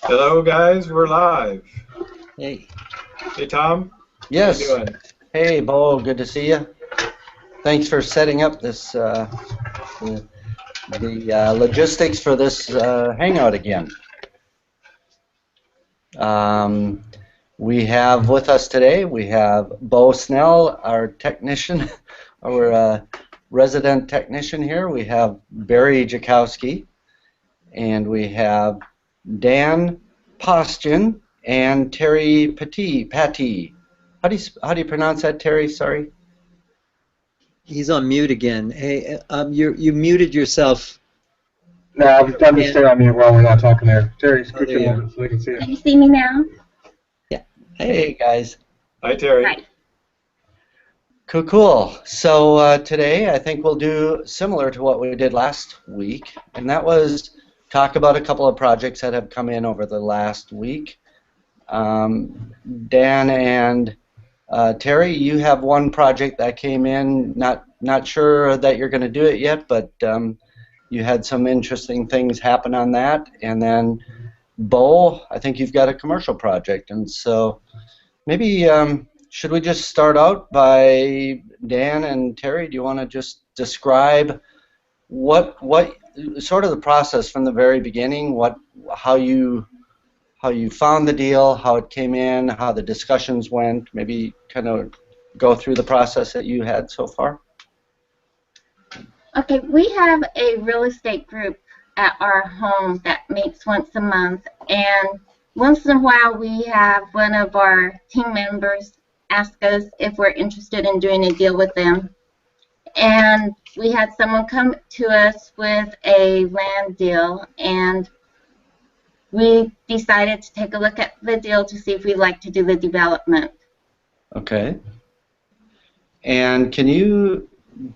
Hello, guys. We're live. Hey. Hey, Tom. Yes. How you doing? Hey, Bo. Good to see you. Thanks for setting up this logistics for this hangout again. We have with us today. We have Bo Snell, our technician, our resident technician here. We have Barry Jakowski, and we have Dan Postion and Terry Patty. How do you pronounce that, Terry? Sorry. He's on mute again. Hey, you muted yourself. No, I'm just staying on mute while we're not talking there. Terry, scoot there in a you little bit so they can see it. Can you see me now? Yeah. Hey, guys. Hi, Terry. Hi. Cool. So today I think we'll do similar to what we did last week, and that was talk about a couple of projects that have come in over the last week. Dan and Terry, you have one project that came in. Not sure that you're going to do it yet, but you had some interesting things happen on that. And then Bo, I think you've got a commercial project, and so maybe should we just start out by Dan and Terry? Do you want to just describe what sort of the process from the very beginning, how you found the deal, how it came in, how the discussions went, maybe kind of go through the process that you had so far? Okay, we have a real estate group at our home that meets once a month, and once in a while we have one of our team members ask us if we're interested in doing a deal with them. And we had someone come to us with a land deal, and we decided to take a look at the deal to see if we'd like to do the development. Okay. And can you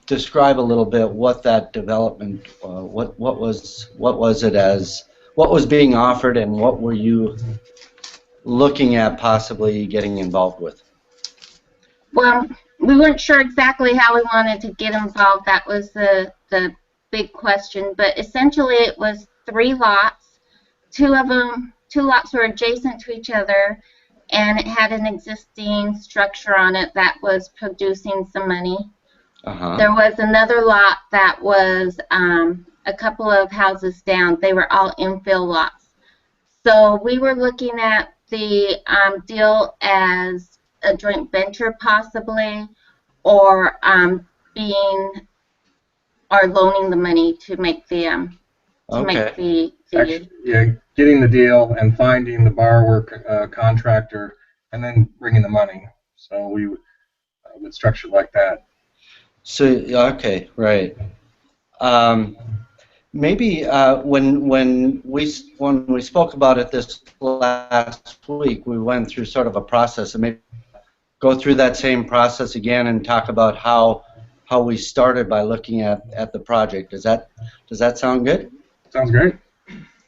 describe a little bit what that development, what was it as, what was being offered, and what were you looking at possibly getting involved with? Well, we weren't sure exactly how we wanted to get involved. That was the big question. But essentially, it was 3 lots. 2 lots were adjacent to each other, and it had an existing structure on it that was producing some money. There was another lot that was a couple of houses down. They were all infill lots. So we were looking at the deal as a joint venture possibly, or loaning the money to make the Actually, yeah, getting the deal and finding the borrower contractor, and then bringing the money. So we would structure it like that. So okay, right. Maybe when we spoke about it this last week, we went through sort of a process, and maybe go through that same process again and talk about how we started by looking at the project. Does that sound good? Sounds great.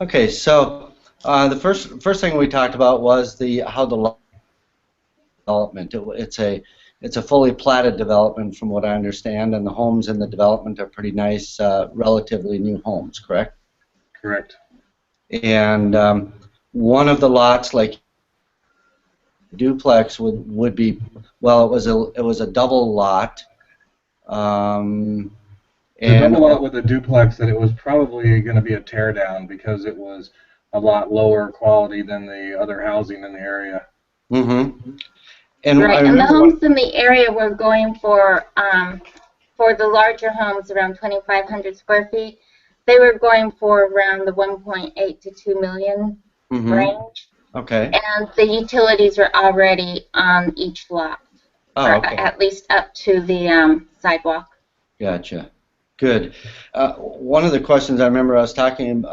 Okay, so the first thing we talked about was how the development. It's a fully platted development, from what I understand, and the homes in the development are pretty nice, relatively new homes, correct? Correct. And one of the lots, like duplex, would be, well, it was a double lot. The double lot with a duplex, that it was probably going to be a tear down because it was a lot lower quality than the other housing in the area. Mm-hmm. And the homes in the area were going for the larger homes around 2,500 square feet. They were going for around the 1.8 to 2 million range. Okay. And the utilities were already on each lot, or okay. at least up to the sidewalk. Gotcha. Good. One of the questions I remember us talking,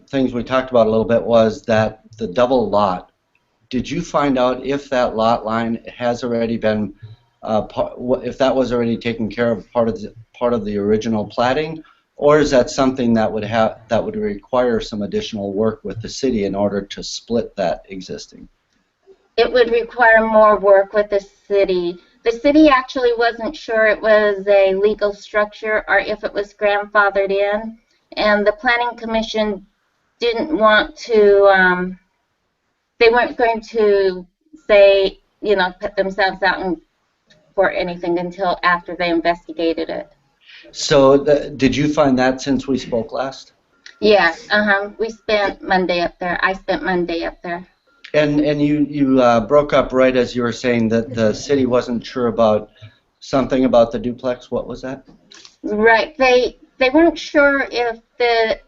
things we talked about a little bit, was that the double lot. Did you find out if that lot line has already been, if that was already taken care of, part of the original platting, or is that something that would require some additional work with the city in order to split that existing? It would require more work with the city. The city actually wasn't sure it was a legal structure or if it was grandfathered in, and the Planning Commission didn't want to they weren't going to say, you know, put themselves out for anything until after they investigated it. So did you find that since we spoke last? Yeah, we spent Monday up there. I spent Monday up there. And you broke up right as you were saying that the city wasn't sure about something about the duplex. What was that? Right. They weren't sure if the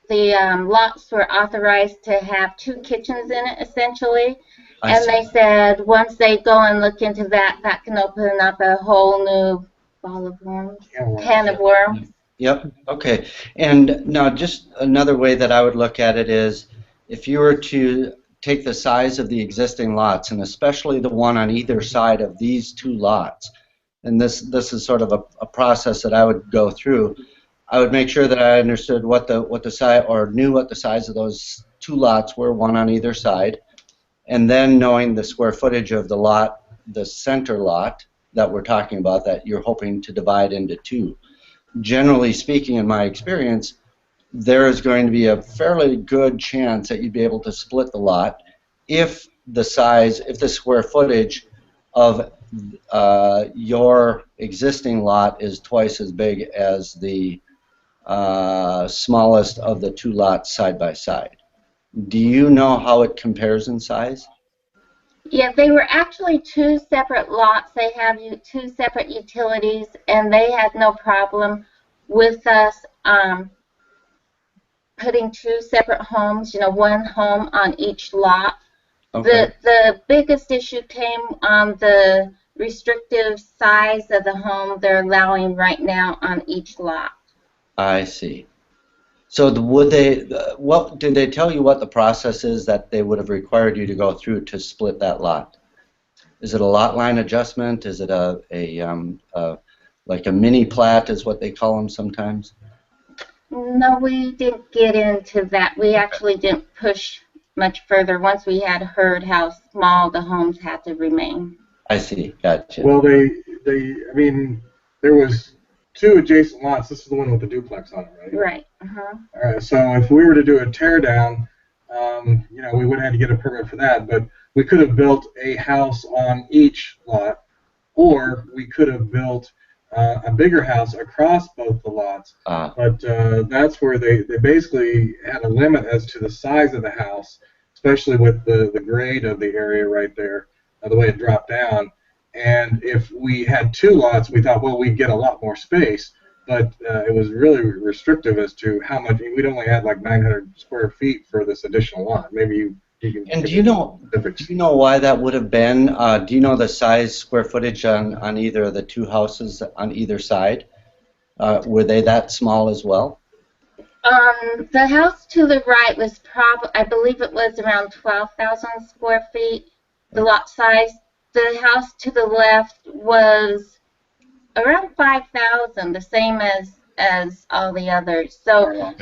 lots were authorized to have 2 kitchens in it, essentially. And they said once they go and look into that, that can open up a whole new ball of worms, can of worms. Yep. Okay. And now just another way that I would look at it is if you were to take the size of the existing lots, and especially the one on either side of these 2 lots, and this is sort of a process that I would go through. I would make sure that I understood what the size, or knew what the size of those 2 lots were, one on either side, and then knowing the square footage of the lot, the center lot that we're talking about, that you're hoping to divide into 2. Generally speaking, in my experience, there is going to be a fairly good chance that you'd be able to split the lot if the square footage of your existing lot is twice as big as the smallest of the 2 lots side by side. Do you know how it compares in size? Yeah, they were actually 2 separate lots. They have 2 separate utilities, and they had no problem with us putting 2 separate homes, you know, 1 home on each lot. Okay. The biggest issue came on the restrictive size of the home they're allowing right now on each lot. I see. So what did they tell you what the process is that they would have required you to go through to split that lot? Is it a lot line adjustment? Is it like a mini plat is what they call them sometimes? No, we didn't get into that. We actually didn't push much further once we had heard how small the homes had to remain. I see. Gotcha. Well, I mean, there was 2 adjacent lots. This is the one with the duplex on it, right? Right. All right. So if we were to do a tear down, you know, we would have had to get a permit for that. But we could have built a house on each lot, or we could have built a bigger house across both the lots. But that's where they basically had a limit as to the size of the house, especially with the grade of the area right there, the way it dropped down. And if we had 2 lots, we thought, well, we'd get a lot more space, but it was really restrictive as to how much. We'd only had like 900 square feet for this additional lot. Maybe you can. And do you know why that would have been? Do you know the size, square footage on either of the 2 houses on either side? Were they that small as well? The house to the right was I believe it was around 12,000 square feet, the lot size. The house to the left was around 5,000, the same as all the others. So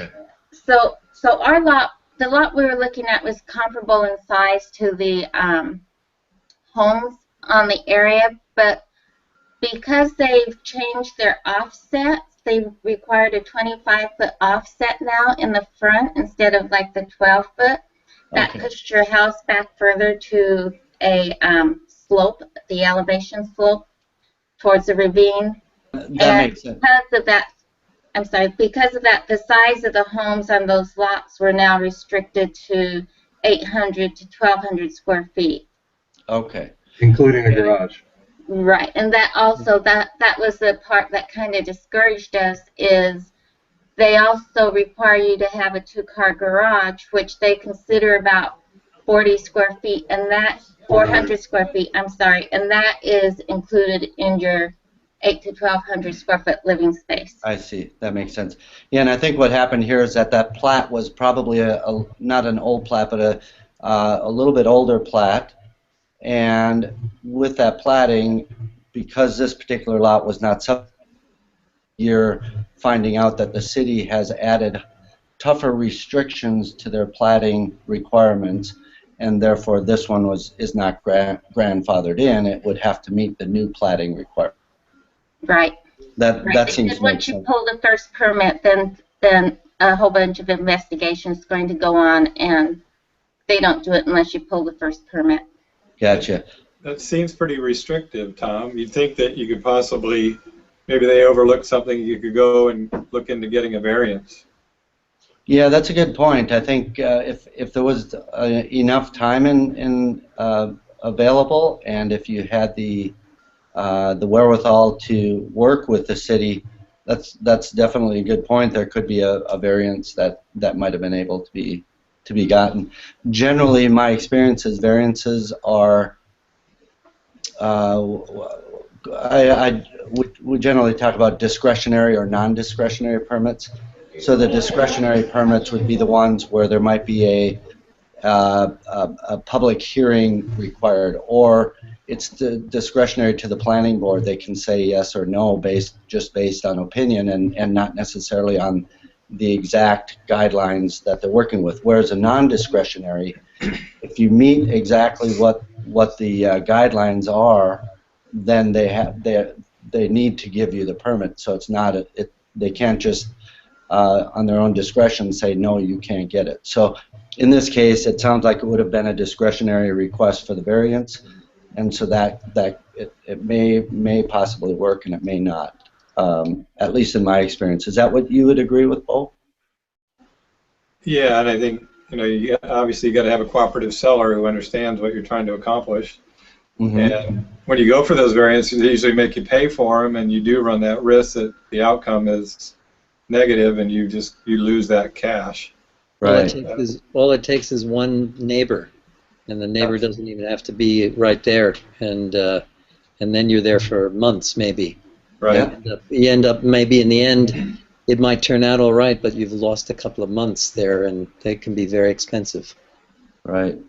our lot, the lot we were looking at, was comparable in size to the homes on the area, but because they've changed their offsets, they required a 25-foot offset now in the front instead of like the 12-foot. That pushed your house back further to a slope, the elevation slope towards the ravine. That makes sense. Because of that, the size of the homes on those lots were now restricted to 800 to 1,200 square feet. Okay. Including a garage. Right, and that also, that was the part that kind of discouraged us, is they also require you to have a 2-car garage, which they consider about 40 square feet, and that 400 square feet, I'm sorry, and that is included in your 8 to 1,200 square foot living space. I see. That makes sense. Yeah, and I think what happened here is that plat was probably not an old plat, but a little bit older plat. And with that platting, because this particular lot was not subdivided, you're finding out that the city has added tougher restrictions to their platting requirements, and therefore this one is not grandfathered in. It would have to meet the new platting requirement. Right. That seems to make once you sense. pull the first permit, then a whole bunch of investigations is going to go on, and they don't do it unless you pull the first permit. Gotcha. That seems pretty restrictive, Tom. You'd think that you could possibly, maybe they overlooked something, you could go and look into getting a variance. Yeah, that's a good point. I think if there was enough time available, and if you had the wherewithal to work with the city, that's definitely a good point. There could be a variance that might have been able to be gotten. Generally, my experience is variances are we generally talk about discretionary or non-discretionary permits. So the discretionary permits would be the ones where there might be a public hearing required, or it's discretionary to the planning board. They can say yes or no just based on opinion and not necessarily on the exact guidelines that they're working with. Whereas a non-discretionary, if you meet exactly what the guidelines are, then they need to give you the permit. So it's not they can't just on their own discretion say no, you can't get it. So in this case, it sounds like it would have been a discretionary request for the variance, and so that it may possibly work and it may not. At least in my experience, is that what you would agree with, Bo? Yeah, and I think obviously you got to have a cooperative seller who understands what you're trying to accomplish. Mm-hmm. And when you go for those variances, they usually make you pay for them, and you do run that risk that the outcome is negative and you lose that cash. Right. All it takes is one neighbor, and the neighbor doesn't even have to be right there, and then you're there for months maybe. Right. You end up maybe in the end it might turn out all right, but you've lost a couple of months there, and they can be very expensive. Right.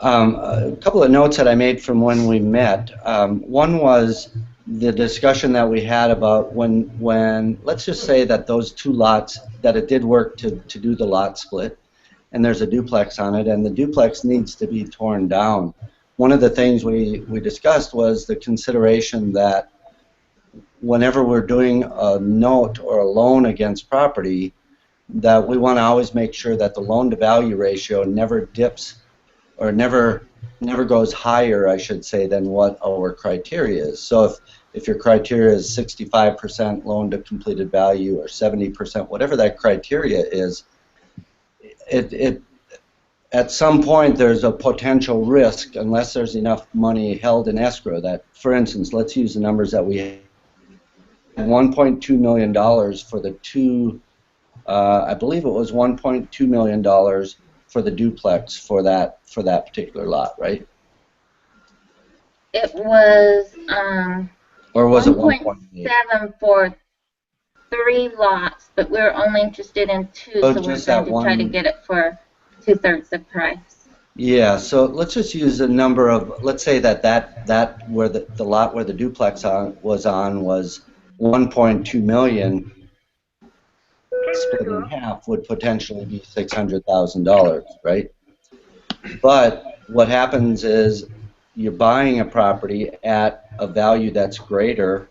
A couple of notes that I made from when we met. One was the discussion that we had about when let's just say that those two lots, that it did work to do the lot split, and there's a duplex on it, and the duplex needs to be torn down. One of the things we discussed was the consideration that whenever we're doing a note or a loan against property, that we want to always make sure that the loan-to-value ratio never dips or never goes higher, I should say, than what our criteria is. So if your criteria is 65% loan to completed value or 70%, whatever that criteria is, it at some point there's a potential risk, unless there's enough money held in escrow, that, for instance, let's use the numbers that we had. $1.2 million for the two, I believe it was $1.2 million for the duplex for that particular lot, right? It was or was it 1.7 for 3 lots, but we were only interested in 2, so we're going to try to get it for 2/3 the price. Yeah, so let's just use a number of, let's say that where the lot where the duplex was 1.2 million, split in half would potentially be $600,000, right? But what happens is you're buying a property at a value that's greater.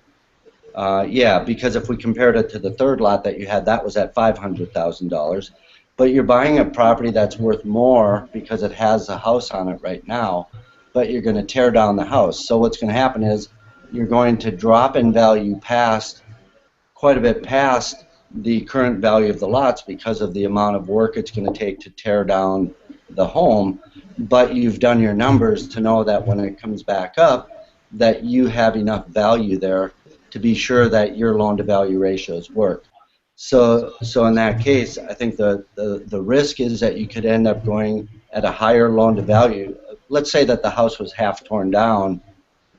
Because if we compared it to the third lot that you had, that was at $500,000. But you're buying a property that's worth more because it has a house on it right now, but you're going to tear down the house. So what's going to happen is you're going to drop in value quite a bit past the current value of the lots because of the amount of work it's going to take to tear down the home. But you've done your numbers to know that when it comes back up, that you have enough value there to be sure that your loan-to-value ratios work. So in that case, I think the risk is that you could end up going at a higher loan-to-value. Let's say that the house was half torn down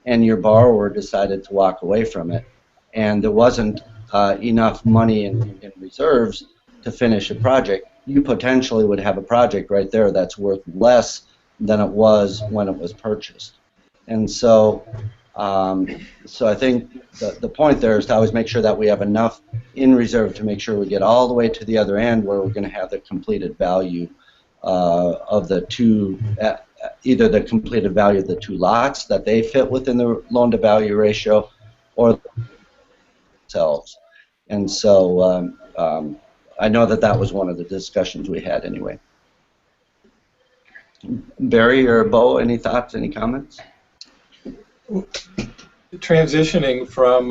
and your borrower decided to walk away from it, and there wasn't enough money in reserves to finish a project. You potentially would have a project right there that's worth less than it was when it was purchased. And so I think the point there is to always make sure that we have enough in reserve to make sure we get all the way to the other end where we're going to have the completed value of the two, either the completed value of the two lots that they fit within the loan-to-value ratio, or themselves. And so I know that was one of the discussions we had anyway. Barry or Bo, any thoughts, any comments? Transitioning from,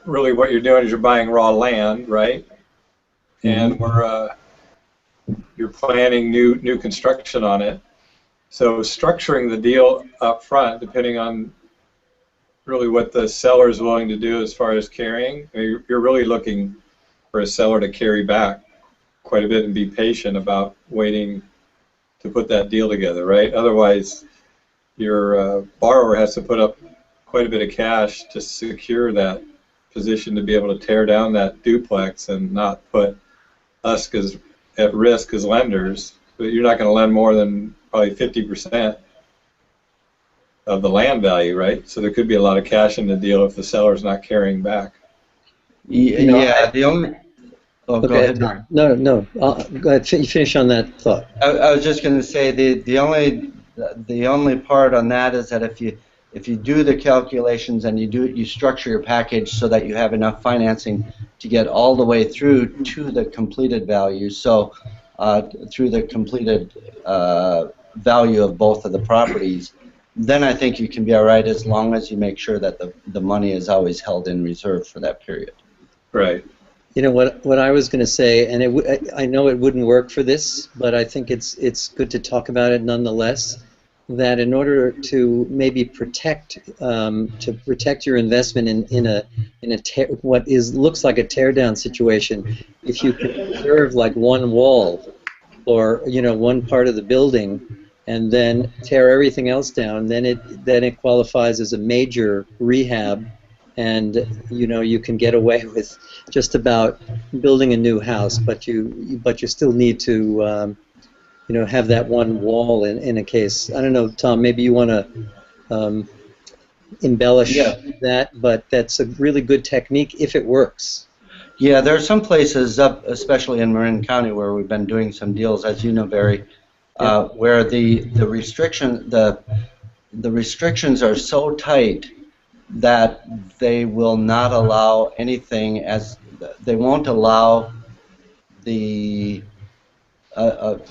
really what you're doing is you're buying raw land, right? And you're planning new construction on it. So structuring the deal up front, depending on really what the seller is willing to do as far as carrying, you're really looking for a seller to carry back quite a bit and be patient about waiting to put that deal together, right? Otherwise, your borrower has to put up quite a bit of cash to secure that position to be able to tear down that duplex and not put us at risk as lenders. But you're not going to lend more than probably 50% of the land value, right? So there could be a lot of cash in the deal if the seller's not carrying back. Yeah, the only... Oh, Okay. go ahead, Mark. No. Go ahead. Finish on that thought. I was just going to say the only part on that is that if you do the calculations and you structure your package so that you have enough financing to get all the way through to the completed value, so through the completed value of both of the properties, then I think you can be all right as long as you make sure that the money is always held in reserve for that period. Right. You know what I was going to say, and I know it wouldn't work for this, but I think it's good to talk about it nonetheless. That in order to maybe protect your investment in what looks like a tear down situation, if you can preserve like one wall or one part of the building, and then tear everything else down, then it qualifies as a major rehab. And you can get away with just about building a new house, but you still need to have that one wall in a case. I don't know, Tom. Maybe you want to embellish that, but that's a really good technique if it works. Yeah, there are some places up, especially in Marin County, where we've been doing some deals, as you know, Barry, where the restrictions are so tight that they will not allow anything, as they won't allow the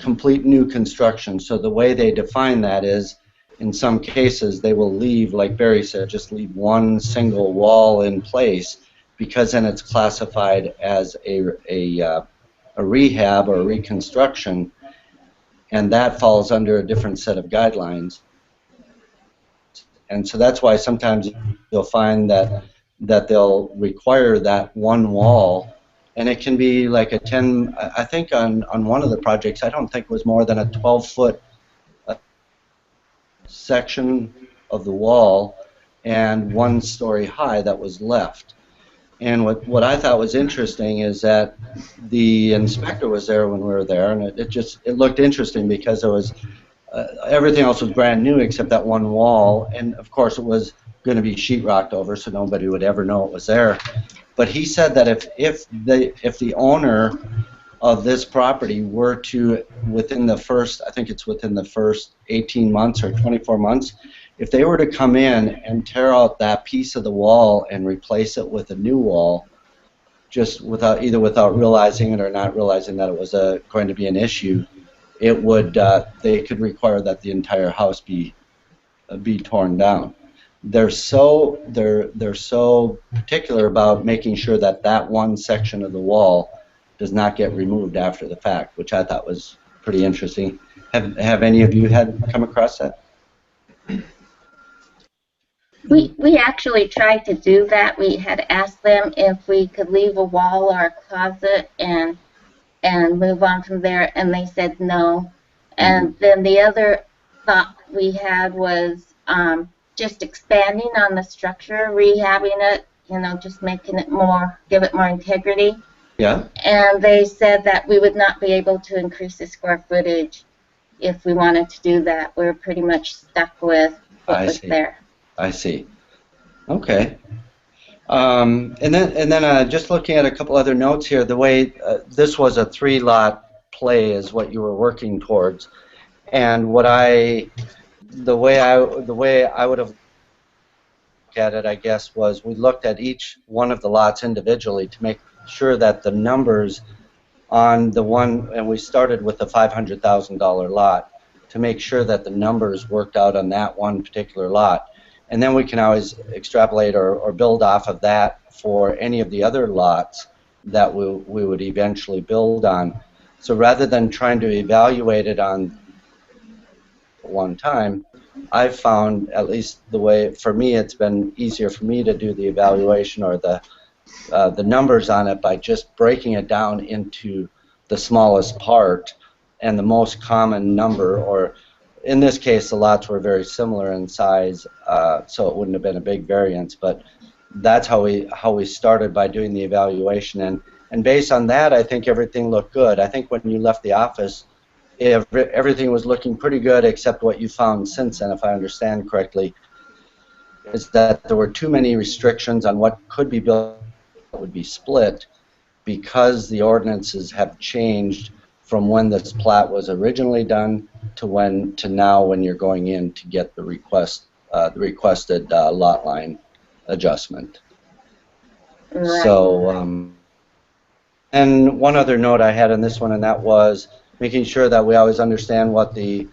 complete new construction. So the way they define that is, in some cases, they will leave, like Barry said, just leave one single wall in place, because then it's classified as a rehab or a reconstruction, and that falls under a different set of guidelines. And so that's why sometimes you'll find that they'll require that one wall, and it can be like a 10, I think on one of the projects, I don't think it was more than a 12-foot section of the wall and 1 story high that was left. And what I thought was interesting is that the inspector was there when we were there, and it looked interesting because it was everything else was brand new except that one wall, and of course it was going to be sheetrocked over, so nobody would ever know it was there. But he said that if the owner of this property were to, within the first 18 months or 24 months, if they were to come in and tear out that piece of the wall and replace it with a new wall, just without realizing it or not realizing that it was going to be an issue, it would they could require that the entire house be torn down. They're so particular about making sure that one section of the wall does not get removed after the fact, which I thought was pretty interesting. Have any of you come across that? We actually tried to do that. We had asked them if we could leave a wall or a closet and move on from there, and they said no. And then the other thought we had was just expanding on the structure, rehabbing it, just making it give it more integrity. Yeah. And they said that we would not be able to increase the square footage if we wanted to do that. We were pretty much stuck with what was there. I see. Okay. And then just looking at a couple other notes here, the way this was a 3-lot play is what you were working towards, and the way I would have looked at it, I guess, was we looked at each one of the lots individually to make sure that the numbers on the one, and we started with a $500,000 lot to make sure that the numbers worked out on that one particular lot. And then we can always extrapolate or build off of that for any of the other lots that we would eventually build on. So rather than trying to evaluate it on one time, I've found, at least the way, for me, it's been easier for me to do the evaluation or the numbers on it by just breaking it down into the smallest part and the most common number, or in this case the lots were very similar in size, so it wouldn't have been a big variance, but that's how we started by doing the evaluation, and based on that I think everything looked good. I think when you left the office everything was looking pretty good, except what you found since then, if I understand correctly, is that there were too many restrictions on what could be built that would be split because the ordinances have changed from when this plat was originally done to now when you're going in to get the requested lot line adjustment. Right. So, and one other note I had on this one, and that was making sure that we always understand what the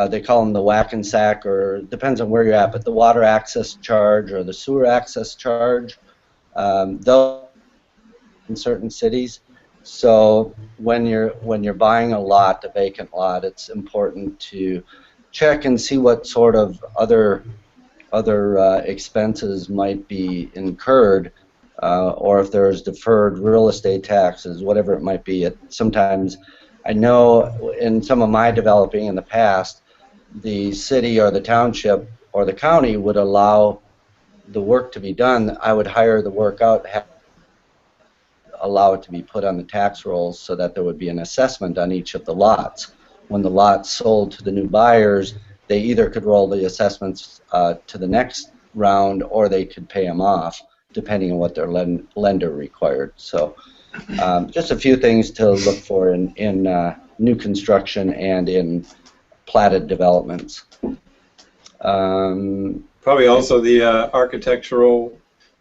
they call them the whack and sack, or depends on where you're at, but the water access charge or the sewer access charge, those in certain cities. So when you're buying a lot, a vacant lot, it's important to check and see what sort of other expenses might be incurred, or if there's deferred real estate taxes, whatever it might be. Sometimes, I know in some of my developing in the past, the city or the township or the county would allow the work to be done. I would hire the work out, allow it to be put on the tax rolls so that there would be an assessment on each of the lots. When the lots sold to the new buyers, they either could roll the assessments to the next round or they could pay them off, depending on what their lender required. So just a few things to look for in new construction and in platted developments. Probably also the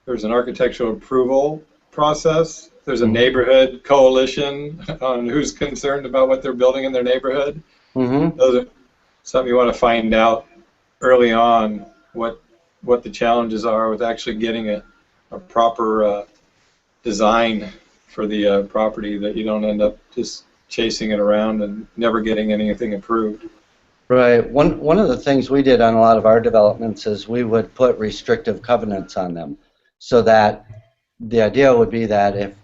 there's an architectural approval process. There's a neighborhood coalition on who's concerned about what they're building in their neighborhood. Mm-hmm. Those are something you want to find out early on, what the challenges are with actually getting a proper design for the property, that you don't end up just chasing it around and never getting anything approved. Right. One of the things we did on a lot of our developments is we would put restrictive covenants on them, so that the idea would be that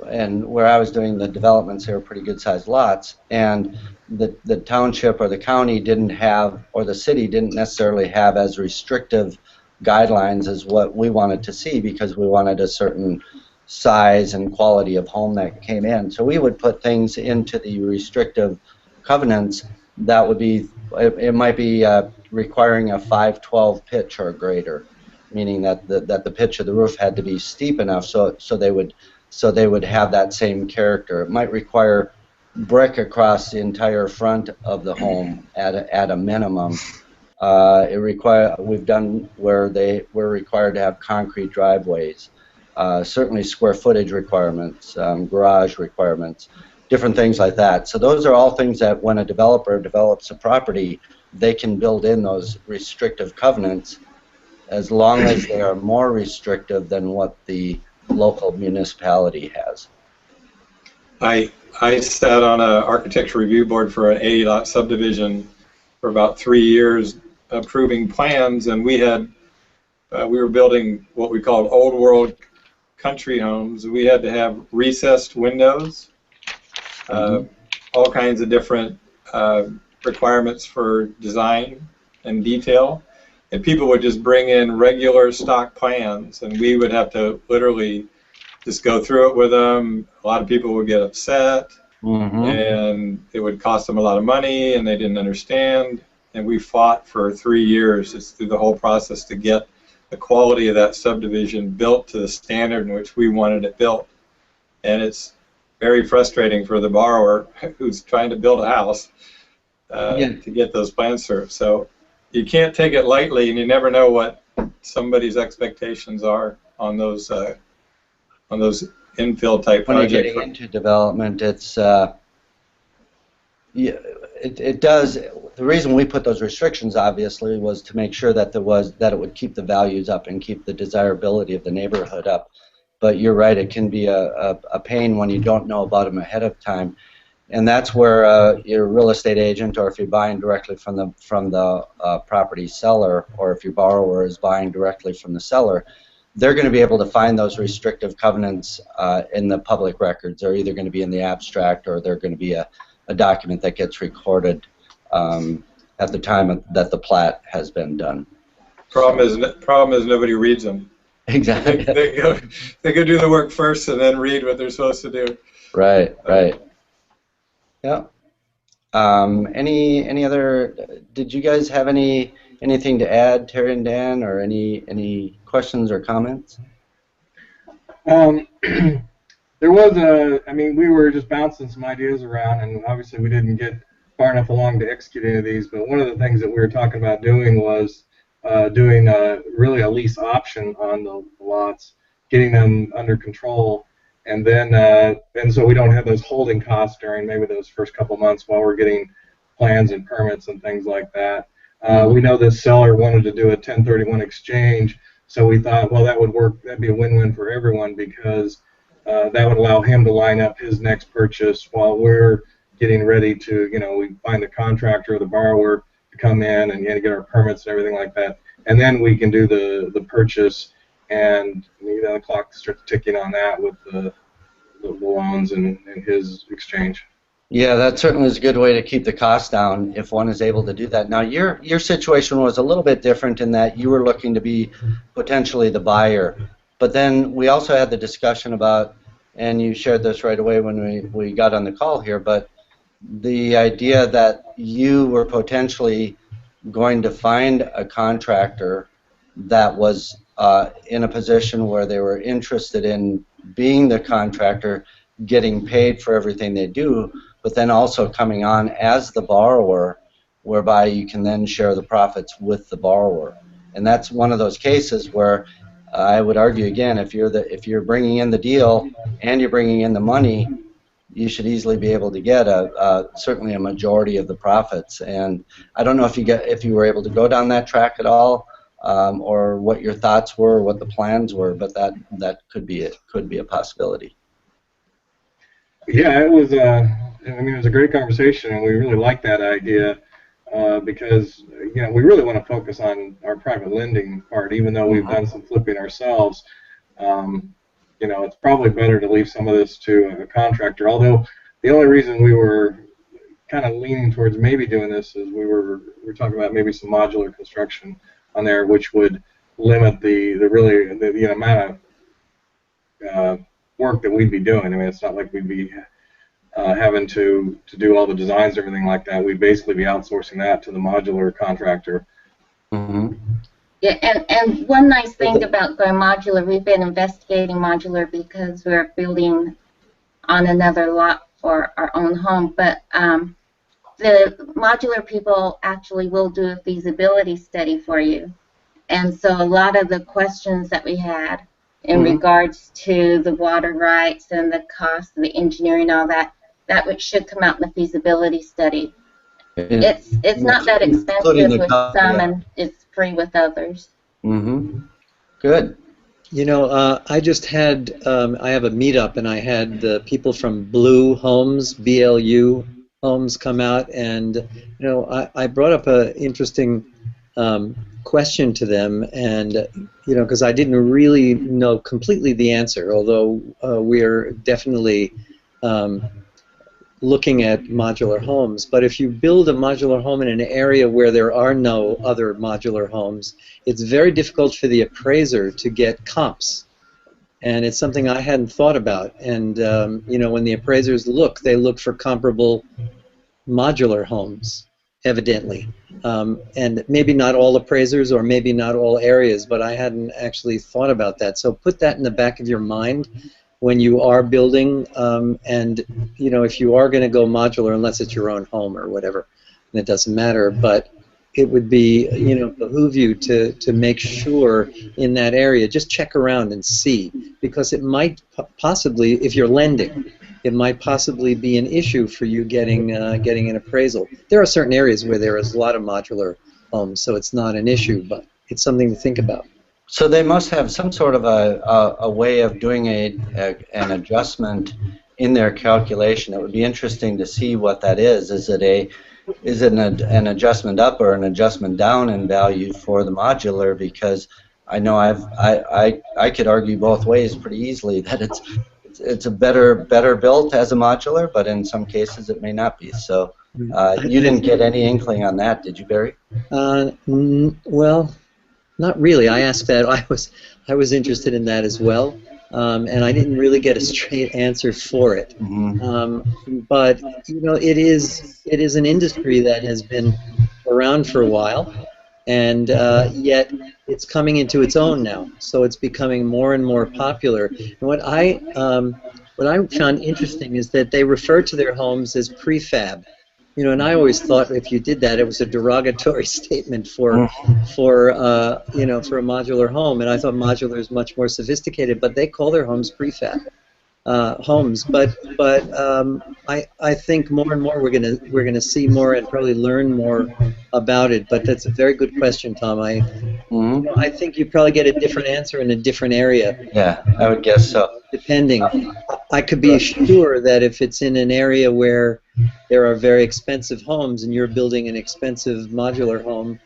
and where I was doing the developments, they were pretty good sized lots, and the township or the county didn't have, or the city didn't necessarily have as restrictive guidelines as what we wanted to see, because we wanted a certain size and quality of home that came in. So we would put things into the restrictive covenants that would be, it might be requiring a 512 pitch or greater, meaning that the pitch of the roof had to be steep enough so they would have that same character. It might require brick across the entire front of the home at a minimum. We've done where they were required to have concrete driveways. Certainly square footage requirements, garage requirements, different things like that. So those are all things that when a developer develops a property, they can build in those restrictive covenants, as long as they are more restrictive than what the local municipality has. I sat on an architecture review board for an 80-lot subdivision for about 3 years, approving plans, and we were building what we called old world country homes. We had to have recessed windows, all kinds of different requirements for design and detail, and people would just bring in regular stock plans, and we would have to literally just go through it with them. A lot of people would get upset, and it would cost them a lot of money, and they didn't understand, and we fought for 3 years just through the whole process to get the quality of that subdivision built to the standard in which we wanted it built. And it's very frustrating for the borrower who's trying to build a house to get those plans through. So you can't take it lightly, and you never know what somebody's expectations are on those infill type when you're project. getting into development, it's yeah, it does. The reason we put those restrictions, obviously, was to make sure that it would keep the values up and keep the desirability of the neighborhood up. But you're right; it can be a pain when you don't know about them ahead of time, and that's where your real estate agent, or if you're buying directly from the property seller, or if your borrower is buying directly from the seller, they're going to be able to find those restrictive covenants in the public records. They're either going to be in the abstract, or they're going to be a document that gets recorded at the time that the plat has been done. Problem is nobody reads them. Exactly. They go do the work first and then read what they're supposed to do. Right. Yeah. Any other? Did you guys have anything to add, Terry and Dan, or any questions or comments? There was I mean, we were just bouncing some ideas around, and obviously we didn't get far enough along to execute any of these, but one of the things that we were talking about doing was doing really a lease option on the lots, getting them under control, and then and so we don't have those holding costs during maybe those first couple months while we're getting plans and permits and things like that. We know this seller wanted to do a 1031 exchange, so we thought, well, that would work. That'd be a win-win for everyone, because that would allow him to line up his next purchase while we're getting ready to, we find the contractor or the borrower to come in and get our permits and everything like that, and then we can do the purchase, and the clock starts ticking on that with the loans and his exchange. Yeah, that certainly is a good way to keep the cost down if one is able to do that. Now, your situation was a little bit different in that you were looking to be potentially the buyer, but then we also had the discussion about, and you shared this right away when we got on the call here, but the idea that you were potentially going to find a contractor that was in a position where they were interested in being the contractor, getting paid for everything they do, but then also coming on as the borrower, whereby you can then share the profits with the borrower. And that's one of those cases where I would argue again, if you're bringing in the deal and you're bringing in the money, you should easily be able to get certainly a majority of the profits. And I don't know if you were able to go down that track at all, or what your thoughts were, what the plans were, but that could be a possibility. Yeah, it was. It was a great conversation, and we really liked that idea because we really want to focus on our private lending part, even though we've done some flipping ourselves. It's probably better to leave some of this to a contractor. Although the only reason we were kind of leaning towards maybe doing this is we were talking about maybe some modular construction on there, which would limit the amount of work that we'd be doing. I mean, it's not like we'd be having to do all the designs and everything like that. We'd basically be outsourcing that to the modular contractor. Mm-hmm. Yeah, and one nice thing about going modular, we've been investigating modular because we're building on another lot for our own home, but the modular people actually will do a feasibility study for you. And so a lot of the questions that we had in regards to the water rights and the cost of the engineering, all that should come out in the feasibility study. It's not that expensive with some, and it's free with others. Good. I just had, I have a meetup, and I had the people from Blue Homes, BLU Homes, come out, and I brought up an interesting question to them, and because I didn't really know completely the answer, although we're definitely looking at modular homes. But if you build a modular home in an area where there are no other modular homes, it's very difficult for the appraiser to get comps. And it's something I hadn't thought about. And when the appraisers look, they look for comparable modular homes, evidently. And maybe not all appraisers, or maybe not all areas, but I hadn't actually thought about that. So put that in the back of your mind when you are building, and if you are going to go modular, unless it's your own home or whatever, then it doesn't matter. But it would be, behoove you to make sure in that area, just check around and see, because it might possibly, if you're lending, it might possibly be an issue for you getting an appraisal. There are certain areas where there is a lot of modular homes, so it's not an issue, but it's something to think about. So they must have some sort of a way of doing an adjustment in their calculation. It would be interesting to see what that is. Is it an adjustment up or an adjustment down in value for the modular? Because I know I could argue both ways pretty easily that it's a better built as a modular, but in some cases it may not be. So you didn't get any inkling on that, did you, Barry? Well, not really. I asked that. I was interested in that as well, and I didn't really get a straight answer for it. But it is an industry that has been around for a while, and yet it's coming into its own now. So it's becoming more and more popular. And what I found interesting is that they refer to their homes as prefab. And I always thought if you did that, it was a derogatory statement for a modular home, and I thought modular is much more sophisticated. But they call their homes prefab homes. But I think more and more we're gonna see more and probably learn more about it. But that's a very good question, Tom. I think you probably get a different answer in a different area. Yeah, I would guess so. Depending. I could be sure that if it's in an area where there are very expensive homes and you're building an expensive modular home,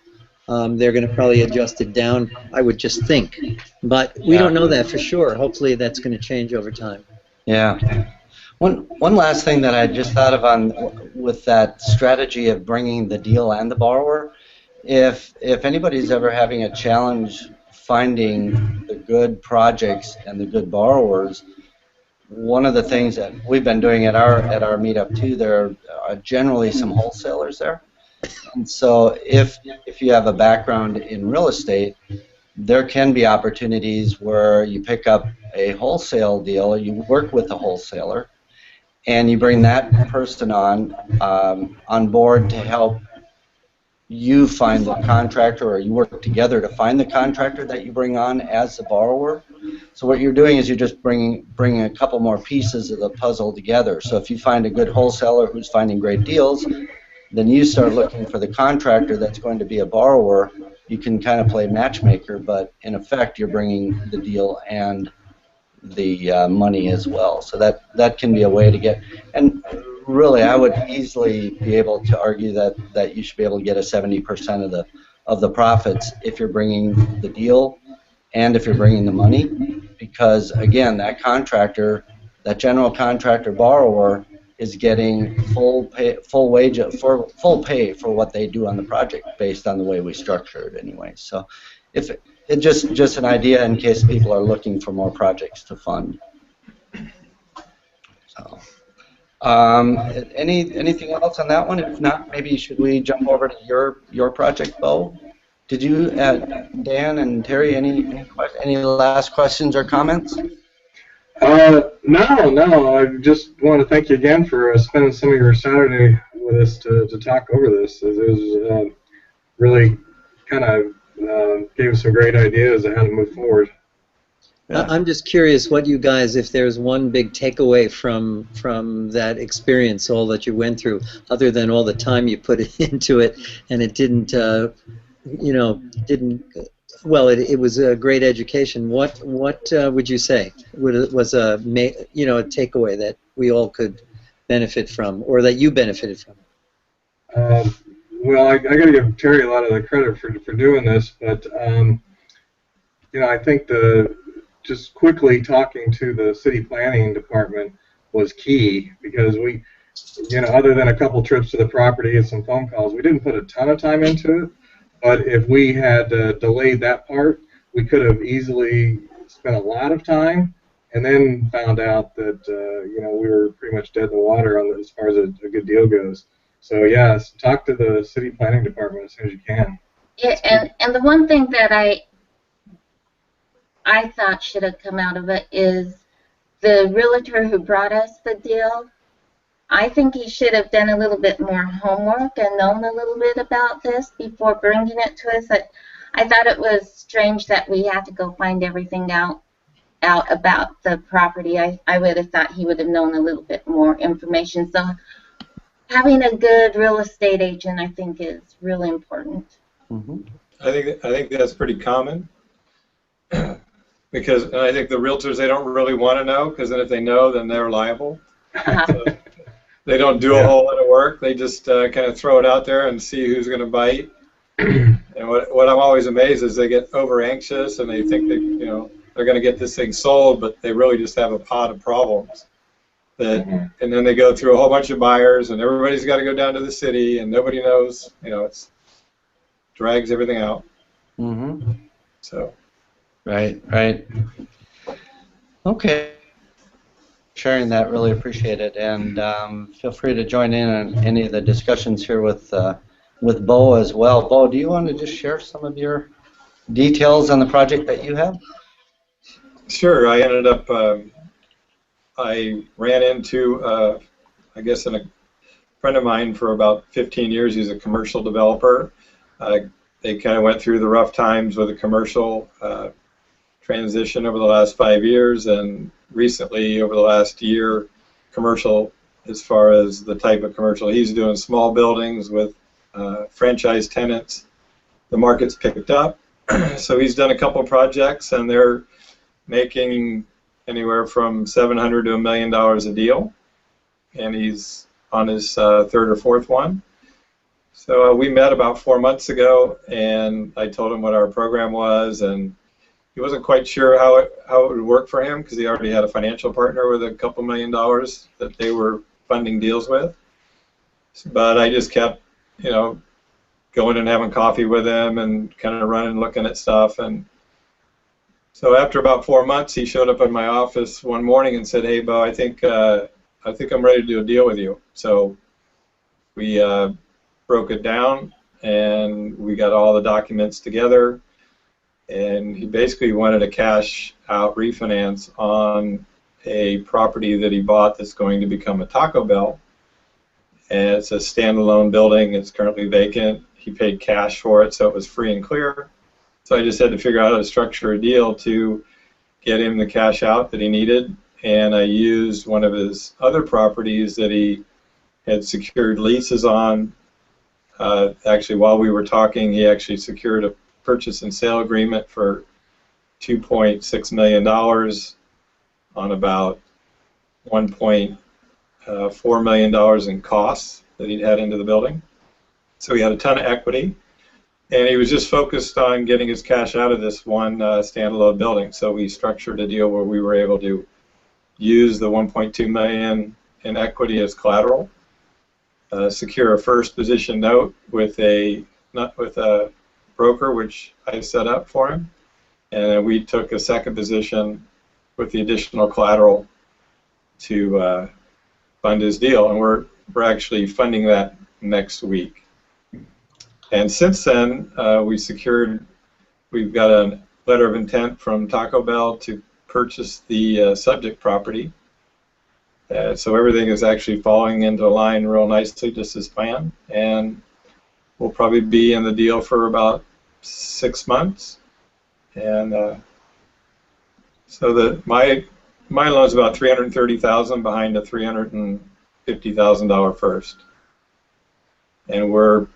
they're going to probably adjust it down, I would just think. But we don't know that for sure. Hopefully that's going to change over time. Yeah. One last thing that I just thought of with that strategy of bringing the deal and the borrower, if anybody's ever having a challenge finding the good projects and the good borrowers, one of the things that we've been doing at our meetup too, there are generally some wholesalers there. And so if you have a background in real estate, there can be opportunities where you pick up a wholesale deal, or you work with a wholesaler, and you bring that person on board to help you find the contractor, or you work together to find the contractor that you bring on as the borrower. So what you're doing is you're just bringing a couple more pieces of the puzzle together. So if you find a good wholesaler who's finding great deals, then you start looking for the contractor that's going to be a borrower. You can kind of play matchmaker, but in effect you're bringing the deal and the money as well. So that can be a way to get, and really I would easily be able to argue that you should be able to get a 70% of the profits if you're bringing the deal and if you're bringing the money, because again, that contractor, that general contractor borrower is getting full pay for what they do on the project based on the way we structure it anyway. So if it's just an idea in case people are looking for more projects to fund. So anything else on that one? If not, maybe should we jump over to your project, Bo? Did you, Dan and Terry, any last questions or comments? No. I just want to thank you again for spending some of your Saturday with us to talk over this. It was really kind of gave us some great ideas on how to move forward. Yeah. I'm just curious what you guys, if there's one big takeaway from that experience, all that you went through, other than all the time you put into it, and it didn't, well, it was a great education. What would you say was a takeaway that we all could benefit from, or that you benefited from? Well, I got to give Terry a lot of the credit for doing this, but I think just quickly talking to the city planning department was key, because we, other than a couple trips to the property and some phone calls, we didn't put a ton of time into it. But if we had delayed that part, we could have easily spent a lot of time and then found out that we were pretty much dead in the water as far as a good deal goes. So yes, talk to the city planning department as soon as you can. Yeah, and the one thing that I thought should have come out of it is the realtor who brought us the deal I think he should have done a little bit more homework and known a little bit about this before bringing it to us. I thought it was strange that we had to go find everything out about the property. I would have thought he would have known a little bit more information. So having a good real estate agent, I think, is really important. Mm-hmm. I think that's pretty common because I think the realtors, they don't really want to know, because then if they know, then they're liable. So they don't do a whole lot of work. They just kind of throw it out there and see who's going to bite. And what I'm always amazed is they get over anxious and they think they're going to get this thing sold, but they really just have a pot of problems. And then they go through a whole bunch of buyers, and everybody's got to go down to the city, and nobody knows. It drags everything out. Mm-hmm. So. Right. Okay. Sharing that, really appreciate it, and feel free to join in on any of the discussions here with Bo as well. Bo, do you want to just share some of your details on the project that you have? Sure. I ended up. I ran into, I guess, a friend of mine for about 15 years. He's a commercial developer. They kind of went through the rough times with the commercial transition over the last 5 years, and recently, over the last year, commercial, as far as the type of commercial he's doing, small buildings with franchise tenants, the market's picked up. So he's done a couple projects, and they're making anywhere from $700,000 to $1 million a deal, and he's on his third or fourth one. So we met about 4 months ago, and I told him what our program was, and he wasn't quite sure how it would work for him, because he already had a financial partner with a couple $1 million that they were funding deals with. But I just kept, going and having coffee with him and kind of running, looking at stuff. And so after about 4 months, he showed up in my office one morning and said, "Hey, Bo, I think I'm ready to do a deal with you." So we broke it down, and we got all the documents together. And he basically wanted a cash out refinance on a property that he bought that's going to become a Taco Bell. And it's a standalone building. It's currently vacant. He paid cash for it, so it was free and clear. So I just had to figure out how to structure a deal to get him the cash out that he needed. And I used one of his other properties that he had secured leases on. Actually, while we were talking, he actually secured a purchase and sale agreement for $2.6 million on about $1.4 million in costs that he'd had into the building. So he had a ton of equity, and he was just focused on getting his cash out of this one standalone building. So we structured a deal where we were able to use the $1.2 million in equity as collateral, secure a first position note with a broker, which I set up for him, and then we took a second position with the additional collateral to fund his deal, and we're actually funding that next week. And since then, we've got a letter of intent from Taco Bell to purchase the subject property. So everything is actually falling into line real nicely, just as planned, and we'll probably be in the deal for about 6 months. And so my loan is about $330,000 behind a $350,000 first, and we're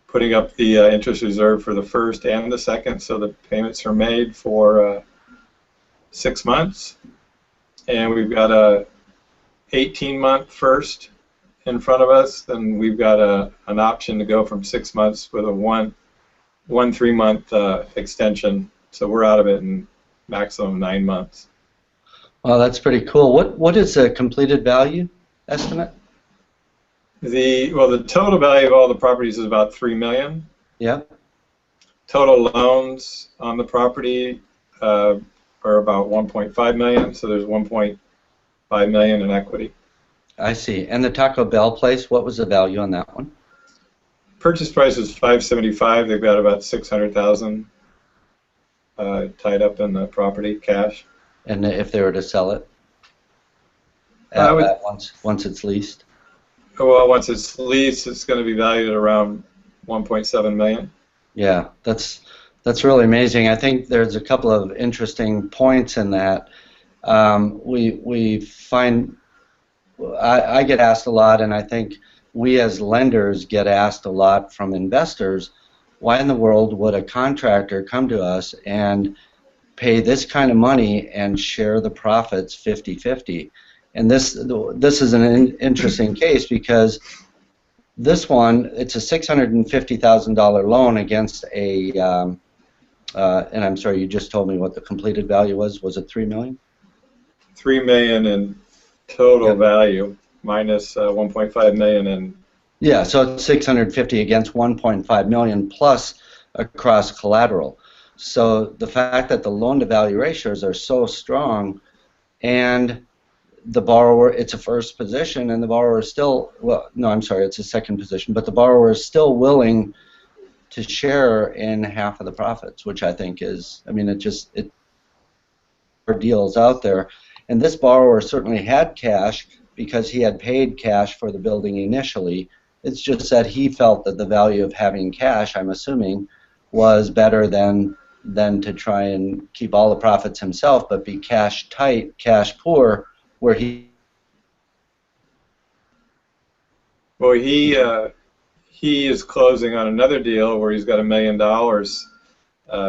putting up the interest reserve for the first and the second, so the payments are made for 6 months, and we've got a 18-month first in front of us, and we've got an option to go from 6 months with a one 3-month extension, so we're out of it in maximum 9 months. Well, that's pretty cool. What is the completed value estimate? The total value of all the properties is about $3 million. Yeah. Total loans on the property are about $1.5 million, so there's $1.5 million in equity. I see. And the Taco Bell place, what was the value on that one? Purchase price is $575,000. They've got about $600,000 tied up in the property, cash. And if they were to sell it, once it's leased? Well, once it's leased, it's going to be valued at around 1.7 million. Yeah, that's really amazing. I think there's a couple of interesting points in that. We find I get asked a lot, and I think we as lenders get asked a lot from investors. Why in the world would a contractor come to us and pay this kind of money and share the profits 50-50? And this is an interesting case because this one, it's a $650,000 loan against a, and I'm sorry, you just told me what the completed value was. Was it $3 million? $3 million in total Yep. value minus 1.5 million in. Yeah, so it's 650 against 1.5 million plus across collateral. So the fact that the loan-to-value ratios are so strong, and the borrower, it's a first position, and the borrower is still, well, no, I'm sorry, it's a second position, but the borrower is still willing to share in half of the profits, which I think is, I mean, it are deals out there. And this borrower certainly had cash because he had paid cash for the building initially. It's just that he felt that the value of having cash, I'm assuming, was better than to try and keep all the profits himself, but be cash tight, cash poor, where he. Well, he is closing on another deal where he's got $1 million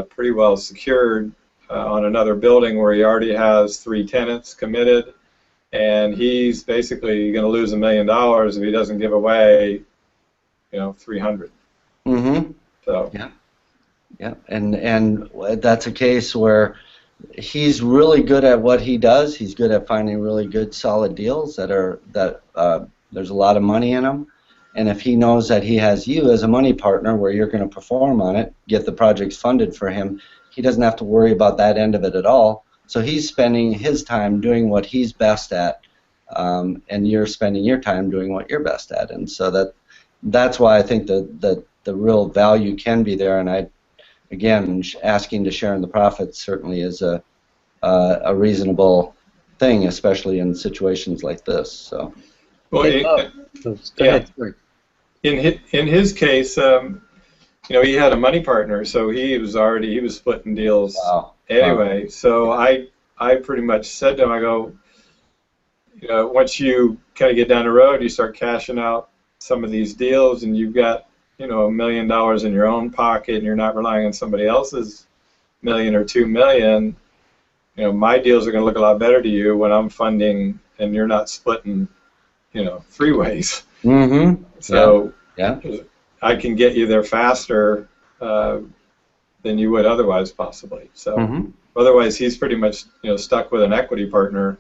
pretty well secured on another building where he already has 3 tenants committed, and he's basically going to lose $1 million if he doesn't give away, 300. Mm-hmm. So. Yeah. Yeah, and that's a case where he's really good at what he does. He's good at finding really good, solid deals that there's a lot of money in them. And if he knows that he has you as a money partner where you're going to perform on it, get the projects funded for him, he doesn't have to worry about that end of it at all. So he's spending his time doing what he's best at, and you're spending your time doing what you're best at. And so that's why I think that the real value can be there. And again, asking to share in the profits certainly is a reasonable thing, especially in situations like this. So. Well, go ahead. Sorry. In his case, he had a money partner, so he was splitting deals anyway. Wow. So I pretty much said to him, I go, once you kind of get down the road, you start cashing out some of these deals, and you've got $1 million in your own pocket, and you're not relying on somebody else's $1 million or $2 million. My deals are going to look a lot better to you when I'm funding, and you're not splitting, 3 ways. Mm-hmm. So yeah. I can get you there faster than you would otherwise, possibly. So otherwise, he's pretty much stuck with an equity partner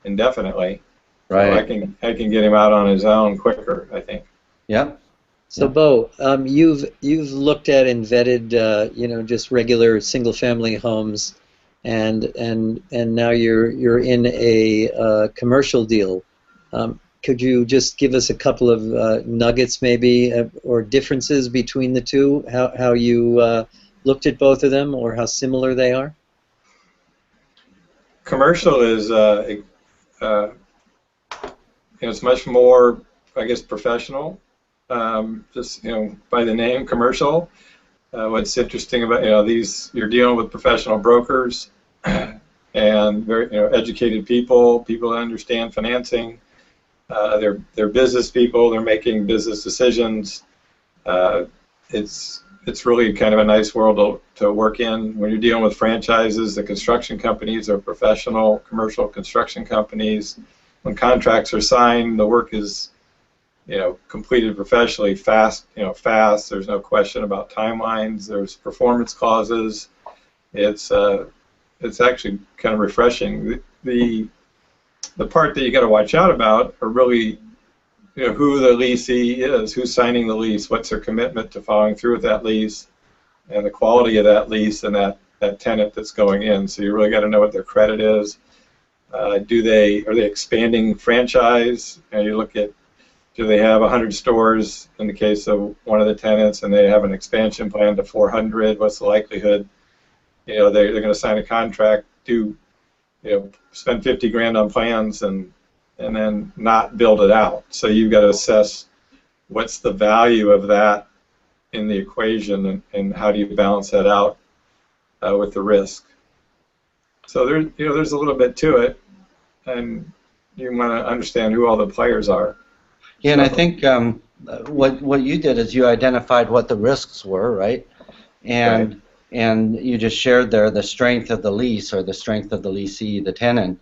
indefinitely. Right. So I can get him out on his own quicker, I think. Yeah. So, Bo, you've looked at and vetted, just regular single-family homes, and now you're in a commercial deal. Could you just give us a couple of nuggets, maybe, or differences between the two? How you looked at both of them, or how similar they are? Commercial is it's much more, I guess, professional. Just by the name commercial. What's interesting about you're dealing with professional brokers and very educated people that understand financing. They're business people. They're making business decisions. It's really kind of a nice world to work in. When you're dealing with franchises, the construction companies are professional commercial construction companies. When contracts are signed, the work is completed professionally, fast. There's no question about timelines. There's performance clauses. It's actually kind of refreshing. The part that you got to watch out about are really, who the leasee is, who's signing the lease, what's their commitment to following through with that lease, and the quality of that lease and that tenant that's going in. So you really got to know what their credit is. Are they expanding franchise? You look at, do they have 100 stores in the case of one of the tenants, and they have an expansion plan to 400? What's the likelihood? They're going to sign a contract, spend $50,000 on plans, and and then not build it out. So you've got to assess what's the value of that in the equation, and how do you balance that out with the risk. So there's a little bit to it, and you want to understand who all the players are. Yeah, and I think what you did is you identified what the risks were, right? And Right. and you just shared there the strength of the lease or the strength of the leasee, the tenant.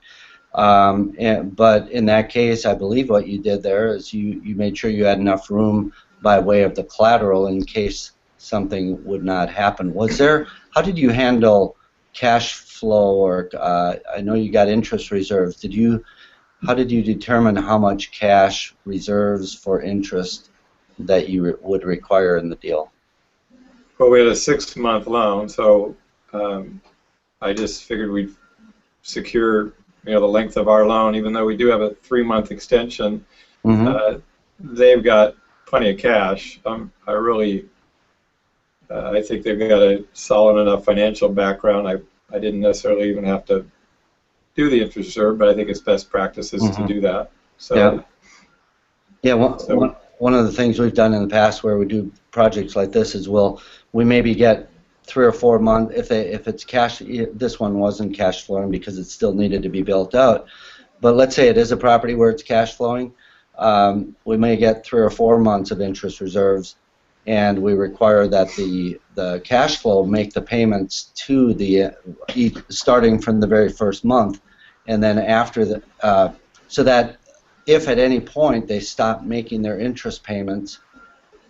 But in that case, I believe what you did there is you made sure you had enough room by way of the collateral in case something would not happen. How did you handle cash flow, or I know you got interest reserves. How did you determine how much cash reserves for interest that you would require in the deal? Well, we had a 6-month loan, so I just figured we'd secure the length of our loan, even though we do have a 3-month extension. Mm-hmm. They've got plenty of cash. I think they've got a solid enough financial background. I didn't necessarily even have to do the interest reserve, but I think it's best practices to do that. So, yeah. Yeah, so one of the things we've done in the past where we do projects like this is we maybe get 3 or 4 months if it's cash. This one wasn't cash flowing because it still needed to be built out. But let's say it is a property where it's cash flowing. We may get 3 or 4 months of interest reserves, and we require that the cash flow make the payments to starting from the very first month, and then after so that if at any point they stop making their interest payments,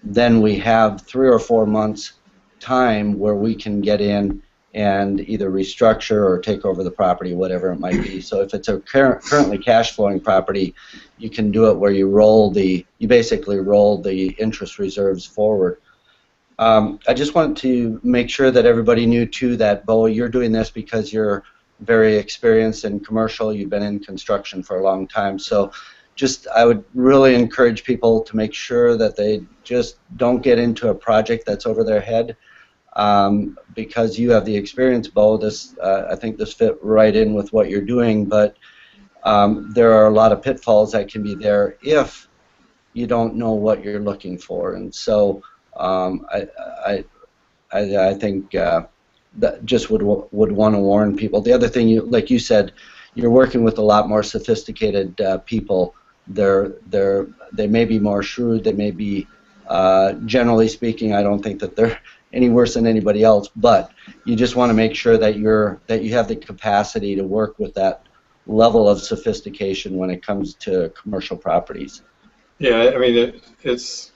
then we have 3 or 4 months time where we can get in and either restructure or take over the property, whatever it might be. So if it's a currently cash flowing property, you can do it where you basically roll the interest reserves forward. I just wanted to make sure that everybody knew too that, Bo, you're doing this because you're very experienced in commercial. You've been in construction for a long time. So I would really encourage people to make sure that they just don't get into a project that's over their head, because you have the experience, Bo. I think this fit right in with what you're doing, but there are a lot of pitfalls that can be there if you don't know what you're looking for. And so I think that just would want to warn people. The other thing, like you said, you're working with a lot more sophisticated people. They may be more shrewd. They may be, generally speaking, I don't think that they're any worse than anybody else. But you just want to make sure that you have the capacity to work with that level of sophistication when it comes to commercial properties. yeah, I mean, it's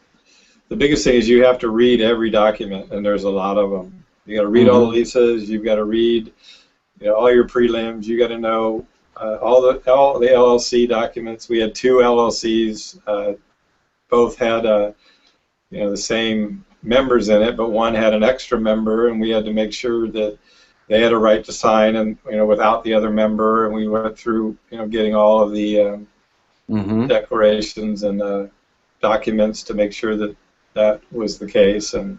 the biggest thing is you have to read every document, and there's a lot of them. You got to read all the leases. You've got to read, all your prelims. You got to know all the LLC documents. We had 2 LLCs. Both had the same members in it, but one had an extra member, and we had to make sure that they had a right to sign, and without the other member. And we went through getting all of the declarations and documents to make sure that that was the case. And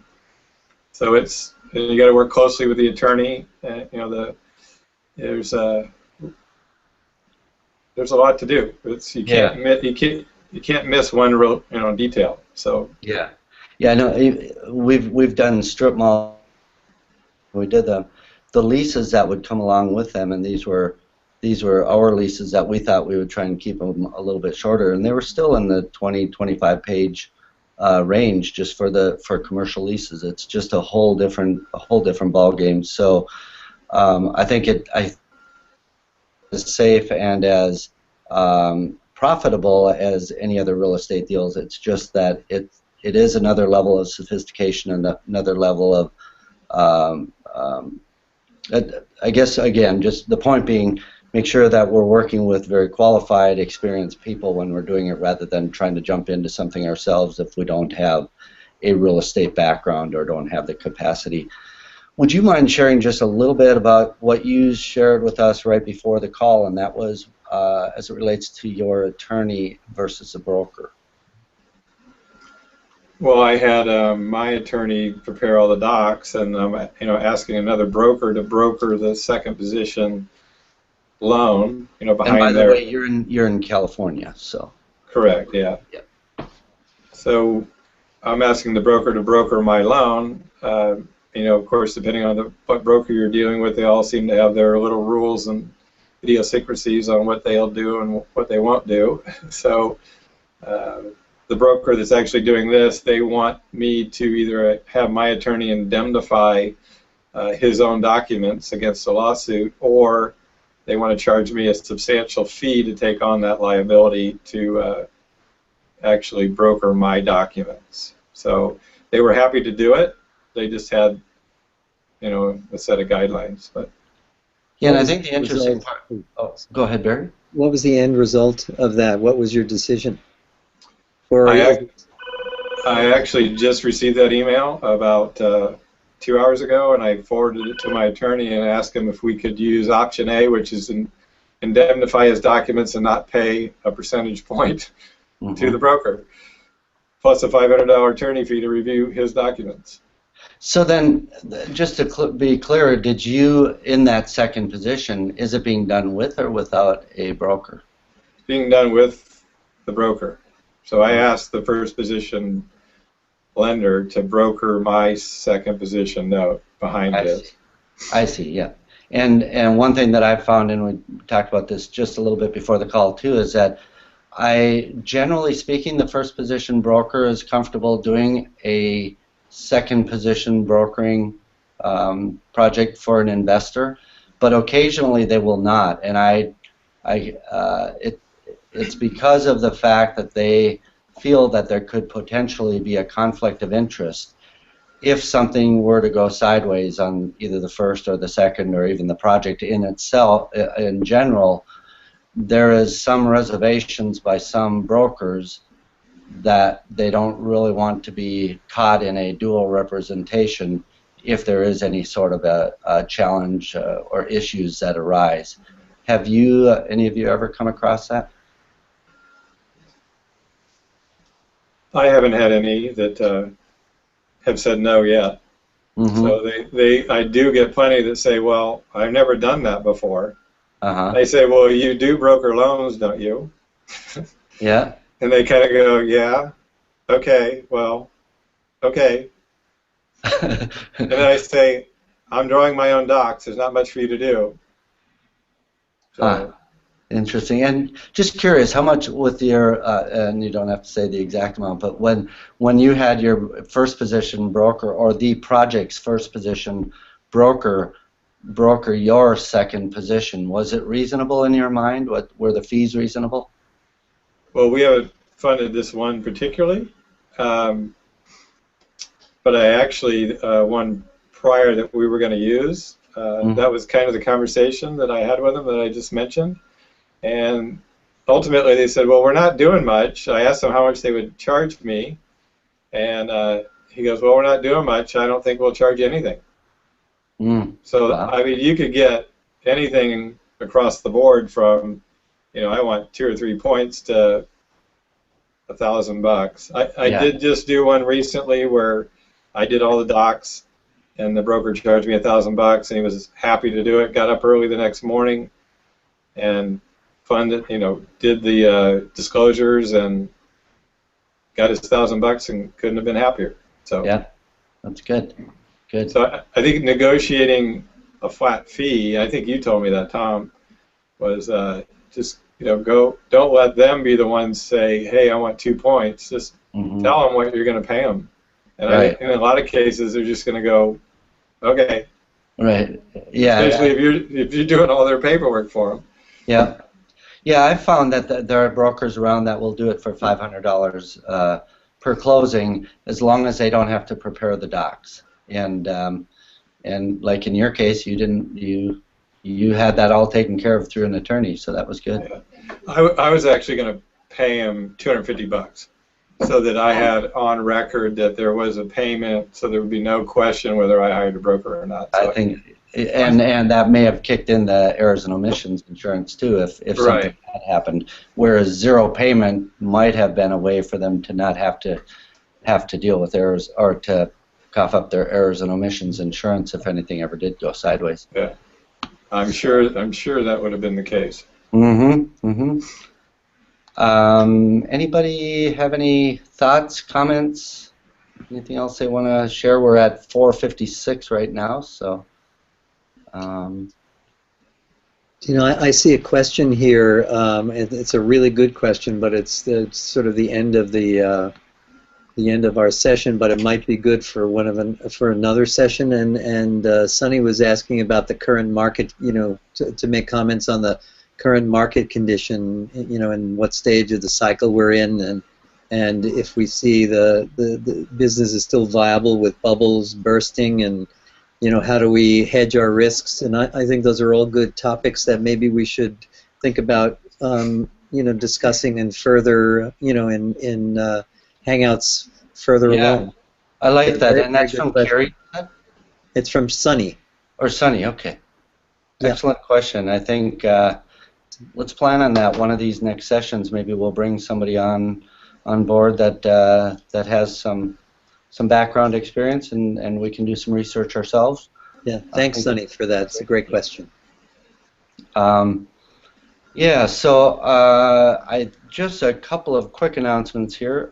so you got to work closely with the attorney. There's a lot to do. You can't miss one real detail. So yeah, no, we've done strip mall. We did the leases that would come along with them, and these were our leases that we thought we would try and keep them a little bit shorter, and they were still in the 20-25 page range just for commercial leases. It's just a whole different ball game. So I think as safe and as profitable as any other real estate deals. It's just that it is another level of sophistication and another level of I guess again, just the point being, make sure that we're working with very qualified, experienced people when we're doing it, rather than trying to jump into something ourselves if we don't have a real estate background or don't have the capacity. Would you mind sharing just a little bit about what you shared with us right before the call, and that was as it relates to your attorney versus a broker? Well, I had my attorney prepare all the docs, and asking another broker to broker the second position loan, you know, behind And by the their. way, you're in California, so. Correct. Yeah. Yep. So I'm asking the broker to broker my loan. You know, of course, depending on what broker you're dealing with, they all seem to have their little rules and idiosyncrasies on what they'll do and what they won't do. So the broker that's actually doing this, they want me to either have my attorney indemnify his own documents against a lawsuit, or they want to charge me a substantial fee to take on that liability to actually broker my documents. So they were happy to do it. They just had, you know, a set of guidelines. But Yeah, and I think the interesting part. Oh, go ahead, Barry. What was the end result of that? What was your decision? Or I actually just received that email about 2 hours ago, and I forwarded it to my attorney and asked him if we could use option A, which is indemnify his documents and not pay a percentage point to the broker, plus a $500 attorney fee to review his documents. So then, just to be clear, did you, in that second position, is it being done with or without a broker? It's being done with the broker. So I asked the first position lender to broker my second position note behind it. I see, yeah. And one thing that I found, and we talked about this just a little bit before the call too, is that generally speaking, the first position broker is comfortable doing a second position brokering project for an investor, but occasionally they will not, and it's because of the fact that they feel that there could potentially be a conflict of interest if something were to go sideways on either the first or the second or even the project in itself. In general, there is some reservations by some brokers that they don't really want to be caught in a dual representation if there is any sort of a challenge or issues that arise. Have you, any of you, ever come across that? I haven't had any that have said no yet. So I do get plenty that say, well, I've never done that before. They say, well, you do broker loans, don't you? Yeah. And they kind of go, yeah, okay, well, okay. And then I say, I'm drawing my own docs. There's not much for you to do. So, Interesting. And just curious, how much with your, and you don't have to say the exact amount, but when you had your first position broker or the project's first position broker your second position, was it reasonable in your mind? Were the fees reasonable? Well, we haven't funded this one particularly, but I actually, one prior that we were going to use, that was kind of the conversation that I had with them that I just mentioned. And ultimately they said, well, we're not doing much. I asked them how much they would charge me, and he goes, well, we're not doing much. I don't think we'll charge you anything. So, wow. I mean, you could get anything across the board from, you know, I want 2 or 3 points to $1,000. I did just do one recently where I did all the docs, and the broker charged me $1,000, and he was happy to do it. Got up early the next morning, and funded, you know, did the disclosures and got his $1,000 and couldn't have been happier. So yeah, that's good. Good. So I think negotiating a flat fee, I think you told me that, Tom, was just, you know, don't let them be the ones say, hey, I want 2 points. Just tell them what you're going to pay them. And right. In a lot of cases, they're just going to go, okay. Right. Yeah. Especially if you're doing all their paperwork for them. Yeah. Yeah, I've found that there are brokers around that will do it for $500 per closing, as long as they don't have to prepare the docs. And like in your case, you had that all taken care of through an attorney, so that was good. Yeah. I was actually going to pay him $250, so that I had on record that there was a payment, so there would be no question whether I hired a broker or not. So I think. And that may have kicked in the errors and omissions insurance too, if something right. had happened. Whereas zero payment might have been a way for them to not have to deal with errors or to cough up their errors and omissions insurance if anything ever did go sideways. Yeah, I'm sure that would have been the case. Mm-hmm. Mm-hmm. Anybody have any thoughts, comments, anything else they want to share? We're at 4:56 right now, so. You know, I see a question here. It's a really good question, but it's sort of the end of our session. But it might be good for for another session. And Sonny was asking about the current market. You know, to make comments on the current market condition. You know, and what stage of the cycle we're in, and if we see the business is still viable with bubbles bursting, and you know, how do we hedge our risks? And I think those are all good topics that maybe we should think about, you know, discussing and further, you know, in Hangouts further along. I like that, Very, and that's very good from question. Carrie? It's from Sonny. Or Sunny, okay. Yeah. Excellent question. I think let's plan on that. One of these next sessions, maybe we'll bring somebody on board that has some background experience, and we can do some research ourselves. Yeah, thanks, Sonny, for that. It's a great question. Yeah, so just a couple of quick announcements here.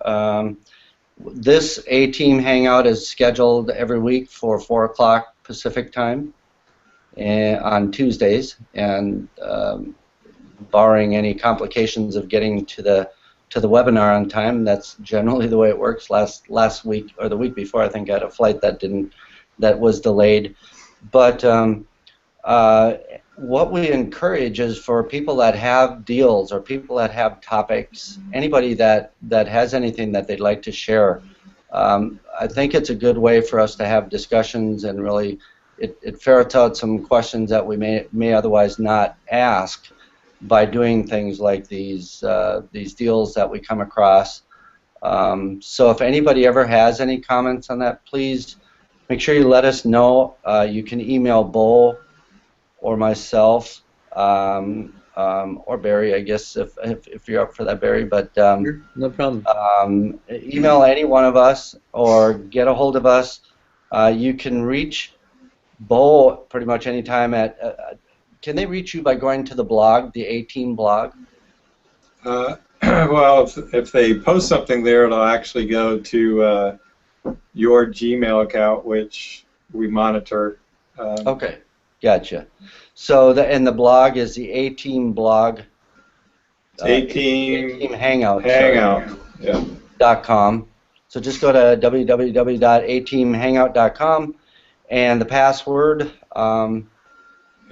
This A-Team Hangout is scheduled every week for 4 o'clock Pacific time on Tuesdays, and barring any complications of getting to the webinar on time, that's generally the way it works. Last week or the week before, I think I had a flight that was delayed. But what we encourage is for people that have deals or people that have topics, anybody that has anything that they'd like to share. I think it's a good way for us to have discussions, and really it ferrets out some questions that we may otherwise not ask by doing things like these deals that we come across. So if anybody ever has any comments on that, please make sure you let us know. You can email Bo or myself, or Barry, I guess, if you're up for that, Barry. But No problem. email any one of us or get a hold of us. You can reach Bo pretty much anytime at. Can they reach you by going to the blog, the A-Team blog? Well, if they post something there, it'll actually go to your Gmail account, which we monitor. Okay, gotcha. So the blog is the A-Team blog. A-Team Hangout. Yeah. .com. So just go to www.ateamhangout.com, and the password.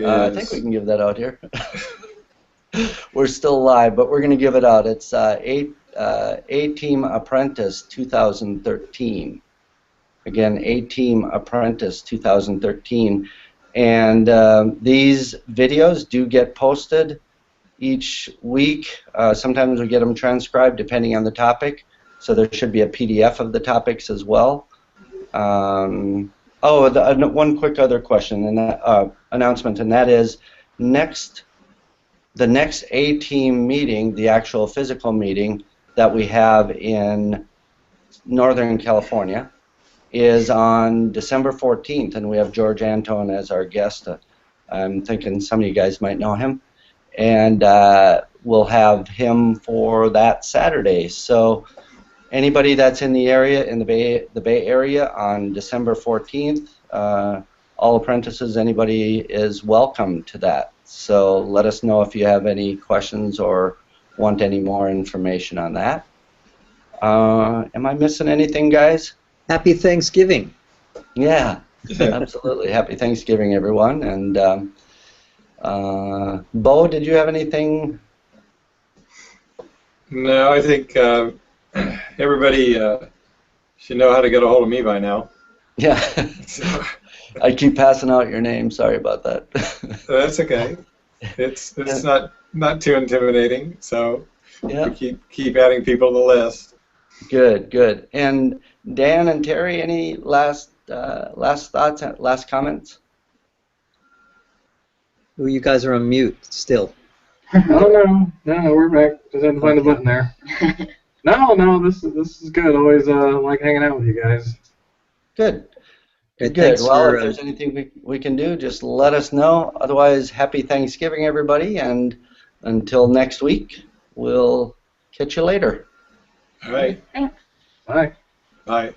I think we can give that out here. We're still live, but we're going to give it out. It's A-Team Apprentice 2013. Again, A-Team Apprentice 2013. And these videos do get posted each week. Sometimes we get them transcribed depending on the topic. So there should be a PDF of the topics as well. One quick other question and announcement, and that is the next A-Team meeting, the actual physical meeting that we have in Northern California, is on December 14th, and we have George Antone as our guest. I'm thinking some of you guys might know him, and we'll have him for that Saturday. So anybody that's in the area, in the Bay Area, on December 14th, all apprentices, anybody is welcome to that. So let us know if you have any questions or want any more information on that. Am I missing anything, guys? Happy Thanksgiving. Yeah, absolutely. Happy Thanksgiving, everyone. And Bo, did you have anything? No, I think everybody should know how to get a hold of me by now. Yeah. I keep passing out your name. Sorry about that. That's okay. It's not too intimidating. So yeah. We keep adding people to the list. Good. And Dan and Terry, any last thoughts, last comments? Well, you guys are on mute still. Oh no, we're back. Just had to find the button there. No, this is good. Always like hanging out with you guys. Good. Good. Good. Thanks Well, for, if there's anything we can do, just let us know. Otherwise, happy Thanksgiving, everybody, and until next week, we'll catch you later. All right. Thanks. Bye. Bye.